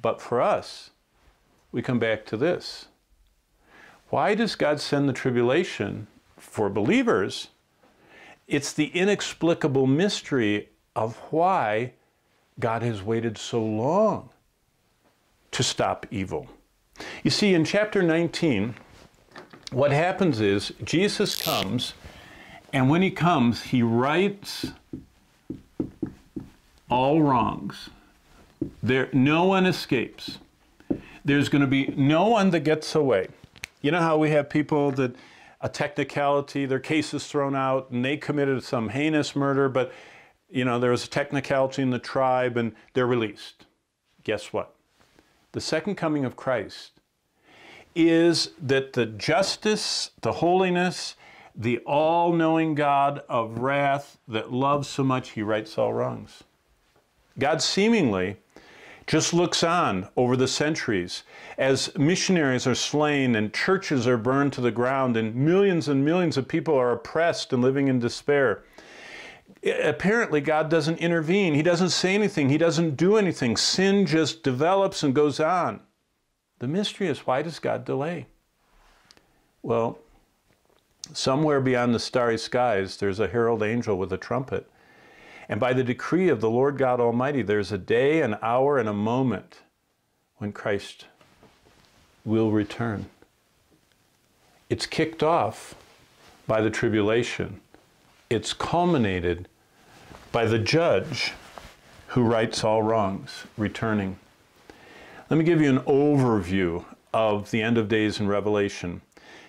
But for us, we come back to this. Why does God send the tribulation for believers? It's the inexplicable mystery of why God has waited so long to stop evil. You see, in chapter 19, what happens is Jesus comes, and when he comes, he rights all wrongs. No one escapes. There's going to be no one that gets away. You know how we have people that a technicality, their case is thrown out and they committed some heinous murder, but you know, there was a technicality in the tribe and they're released. Guess what? The second coming of Christ is that the justice, the holiness, the all-knowing God of wrath that loves so much, he rights all wrongs. God seemingly just looks on over the centuries as missionaries are slain and churches are burned to the ground and millions of people are oppressed and living in despair. Apparently, God doesn't intervene. He doesn't say anything. He doesn't do anything. Sin just develops and goes on. The mystery is, why does God delay? Well, somewhere beyond the starry skies, there's a herald angel with a trumpet. And by the decree of the Lord God Almighty, there's a day, an hour, and a moment when Christ will return. It's kicked off by the tribulation. It's culminated by the judge who rights all wrongs, returning. Let me give you an overview of the end of days in Revelation.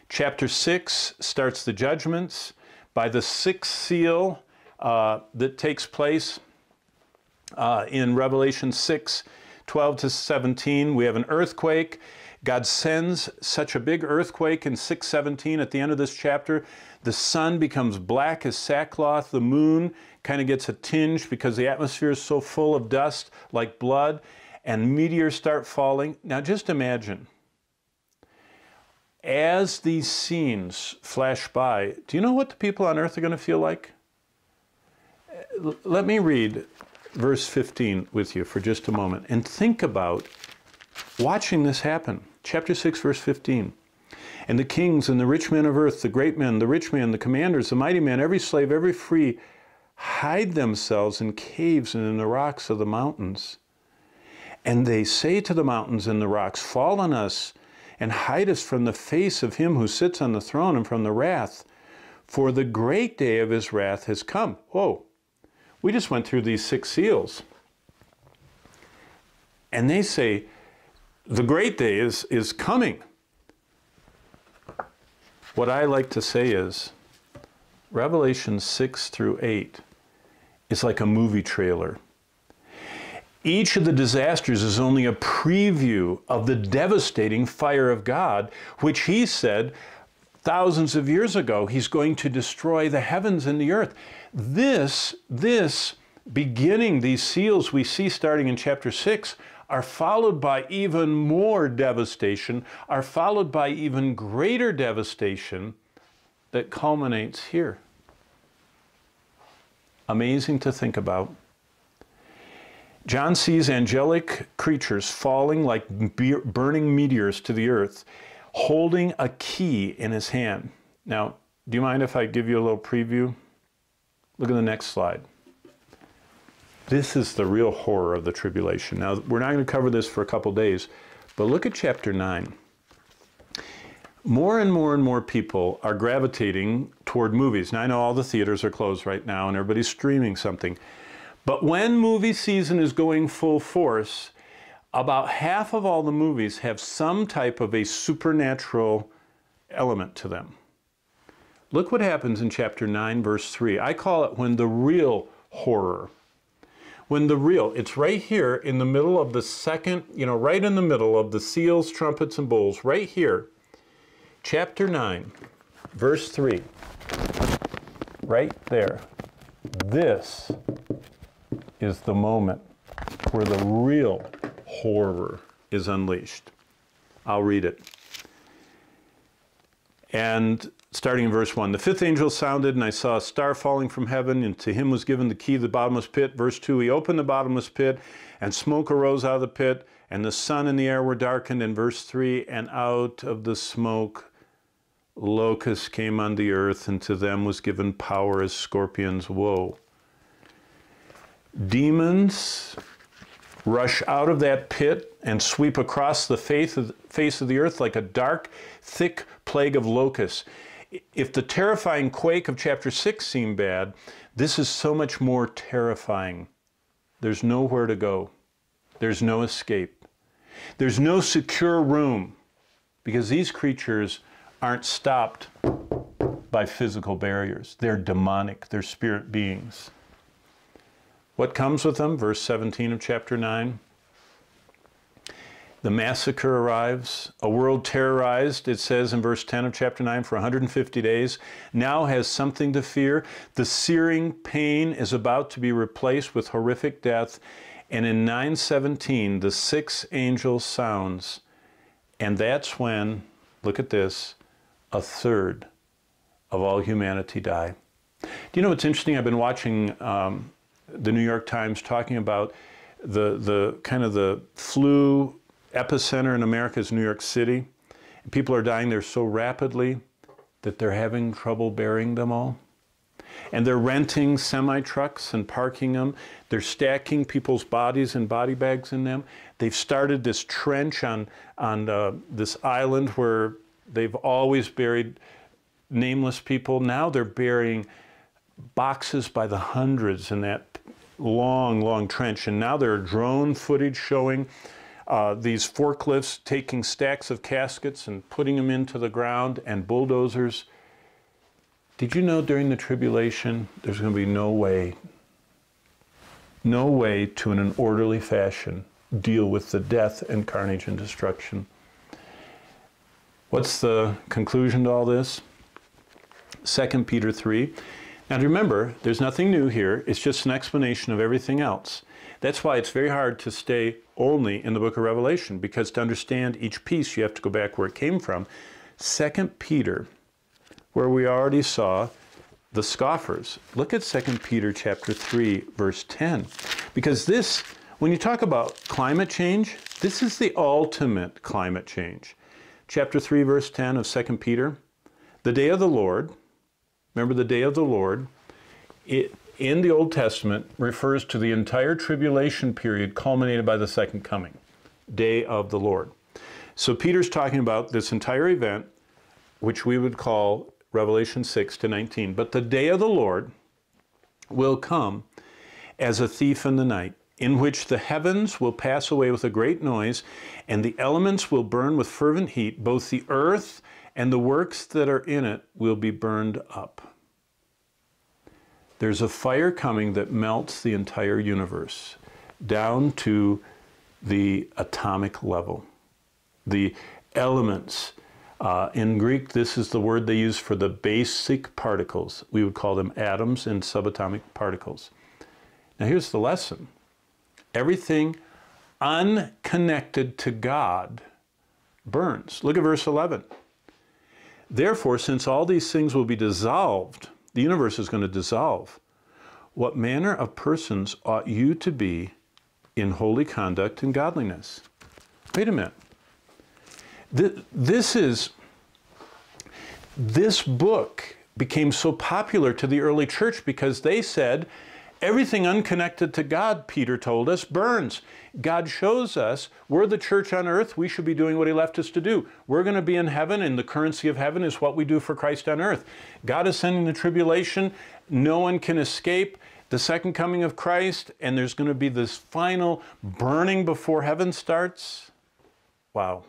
Chapter 6 starts the judgments. By the sixth seal that takes place in Revelation 6, 12 to 17, we have an earthquake. God sends such a big earthquake in 6:17 at the end of this chapter. The sun becomes black as sackcloth. The moon kind of gets a tinge because the atmosphere is so full of dust like blood, and meteors start falling. Now just imagine, as these scenes flash by, do you know what the people on earth are going to feel like? Let me read verse 15 with you for just a moment and think about watching this happen. Chapter 6, verse 15. And the kings and the rich men of earth, the great men, the rich men, the commanders, the mighty men, every slave, every free, hide themselves in caves and in the rocks of the mountains. And they say to the mountains and the rocks, fall on us and hide us from the face of him who sits on the throne and from the wrath. For the great day of his wrath has come. Whoa, we just went through these 6 seals. And they say, the great day is coming. What I like to say is, Revelation 6 through 8 is like a movie trailer. Each of the disasters is only a preview of the devastating fire of God, which he said thousands of years ago, he's going to destroy the heavens and the earth. This beginning, these seals we see starting in chapter 6, are followed by even more devastation, are followed by even greater devastation that culminates here. Amazing to think about. John sees angelic creatures falling like burning meteors to the earth, holding a key in his hand. Now, do you mind if I give you a little preview? Look at the next slide. This is the real horror of the tribulation. Now, we're not going to cover this for a couple days, but look at chapter 9. More and more people are gravitating toward movies. Now, I know all the theaters are closed right now and everybody's streaming something. But when movie season is going full force, about half of all the movies have some type of a supernatural element to them. Look what happens in chapter 9, verse 3. I call it when the real horror, it's right here in the middle of the second, right in the middle of the seals, trumpets, and bowls, right here. Chapter 9, verse 3, right there. This is the moment where the real horror is unleashed. I'll read it. And starting in verse 1, the fifth angel sounded, and I saw a star falling from heaven, and to him was given the key of the bottomless pit. Verse 2, he opened the bottomless pit, and smoke arose out of the pit, and the sun and the air were darkened. In verse 3, and out of the smoke locusts came on the earth, and to them was given power as scorpions. Whoa. Demons rush out of that pit and sweep across the face of the earth like a dark, thick plague of locusts. If the terrifying quake of chapter 6 seemed bad, this is so much more terrifying. There's nowhere to go. There's no escape. There's no secure room, because these creatures aren't stopped by physical barriers. They're demonic. They're spirit beings. What comes with them? Verse 17 of chapter 9. The massacre arrives. A world terrorized, it says in verse 10 of chapter 9, for 150 days, now has something to fear. The searing pain is about to be replaced with horrific death. And in 9:17, the sixth angel sounds. And that's when, look at this, a third of all humanity die. Do you know what's interesting? I've been watching the New York Times talking about the kind of the flu epicenter in America is New York City. And people are dying there so rapidly that they're having trouble burying them all. And they're renting semi-trucks and parking them. They're stacking people's bodies in body bags in them. They've started this trench on this island where they've always buried nameless people. Now they're burying boxes by the hundreds in that long, long trench. And now there are drone footage showing these forklifts taking stacks of caskets and putting them into the ground, and bulldozers. Did you know during the tribulation there's going to be no way to, in an orderly fashion, deal with the death and carnage and destruction? What's the conclusion to all this? 2 Peter 3. Now remember, there's nothing new here. It's just an explanation of everything else. That's why it's very hard to stay only in the book of Revelation, because to understand each piece, you have to go back where it came from. 2 Peter, where we already saw the scoffers. Look at 2 Peter chapter 3, verse 10. Because this, when you talk about climate change, this is the ultimate climate change. Chapter 3, verse 10 of 2 Peter, the day of the Lord, remember the day of the Lord, in the Old Testament refers to the entire tribulation period culminated by the second coming, day of the Lord. So Peter's talking about this entire event, which we would call Revelation 6 to 19. But the day of the Lord will come as a thief in the night, in which the heavens will pass away with a great noise, and the elements will burn with fervent heat. Both the earth and the works that are in it will be burned up. There's a fire coming that melts the entire universe down to the atomic level. The elements, in Greek, this is the word they use for the basic particles. We would call them atoms and subatomic particles. Now here's the lesson. Everything unconnected to God burns. Look at verse 11. Therefore, since all these things will be dissolved, the universe is going to dissolve, what manner of persons ought you to be in holy conduct and godliness? Wait a minute. This book became so popular to the early church because they said, everything unconnected to God, Peter told us, burns. God shows us we're the church on earth. We should be doing what he left us to do. We're going to be in heaven, and the currency of heaven is what we do for Christ on earth. God is sending the tribulation. No one can escape the second coming of Christ, and there's going to be this final burning before heaven starts. Wow.